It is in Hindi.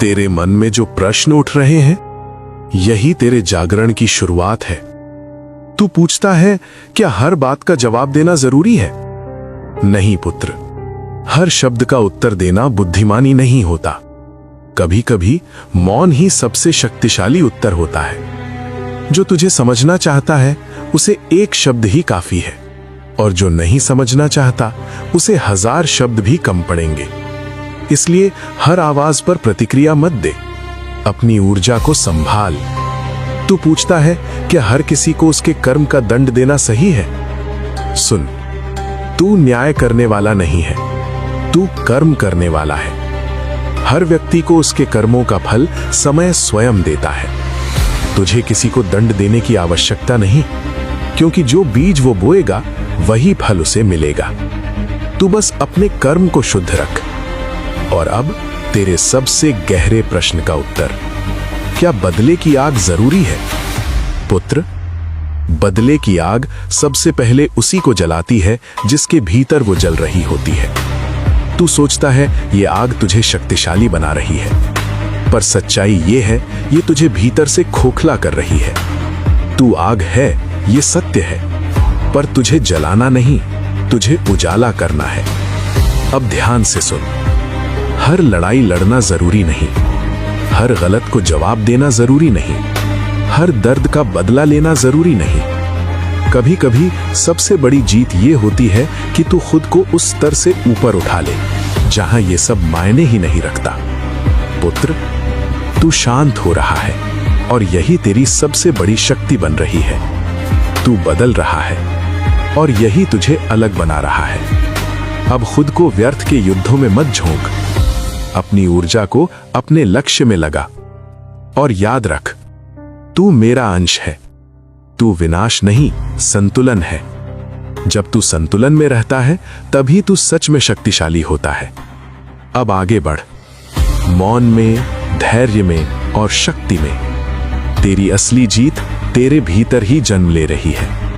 तेरे मन में जो प्रश्न उठ रहे हैं, यही तेरे जागरण की शुरुआत है। तू पूछता है, क्या हर बात का जवाब देना जरूरी है? नहीं पुत्र, हर शब्द का उत्तर देना बुद्धिमानी नहीं होता। कभी कभी मौन ही सबसे शक्तिशाली उत्तर होता है। जो तुझे समझना चाहता है उसे एक शब्द ही काफी है, और जो नहीं समझना चाहता उसे 1000 शब्द भी कम पड़ेंगे। इसलिए हर आवाज पर प्रतिक्रिया मत दे, अपनी ऊर्जा को संभाल। तू पूछता है, क्या हर किसी को उसके कर्म का दंड देना सही है? सुन, तू न्याय करने वाला नहीं है, तू कर्म करने वाला है। हर व्यक्ति को उसके कर्मों का फल समय स्वयं देता है। तुझे किसी को दंड देने की आवश्यकता नहीं, क्योंकि जो बीज वो बोएगा वही फल उसे मिलेगा। तू बस अपने कर्म को शुद्ध रख। और अब तेरे सबसे गहरे प्रश्न का उत्तर, क्या बदले की आग जरूरी है? पुत्र, बदले की आग सबसे पहले उसी को जलाती है जिसके भीतर वो जल रही होती है। तू सोचता है ये आग तुझे शक्तिशाली बना रही है, पर सच्चाई ये है, ये तुझे भीतर से खोखला कर रही है। तू आग है, ये सत्य है, पर तुझे जलाना नहीं, तुझे उजाला करना है। अब ध्यान से सुन, हर लड़ाई लड़ना जरूरी नहीं, हर गलत को जवाब देना जरूरी नहीं, हर दर्द का बदला लेना जरूरी नहीं। कभी कभी सबसे बड़ी जीत ये होती है कि तू खुद को उस स्तर से ऊपर उठा ले जहां ये सब मायने ही नहीं रखता। पुत्र, तू शांत हो रहा है, और यही तेरी सबसे बड़ी शक्ति बन रही है। तू बदल रहा है, और यही तुझे अलग बना रहा है। अब खुद को व्यर्थ के युद्धों में मत झोंक, अपनी ऊर्जा को अपने लक्ष्य में लगा। और याद रख, तू मेरा अंश है, तू विनाश नहीं, संतुलन है। जब तू संतुलन में रहता है, तभी तू सच में शक्तिशाली होता है। अब आगे बढ़, मौन में, धैर्य में और शक्ति में। तेरी असली जीत तेरे भीतर ही जन्म ले रही है।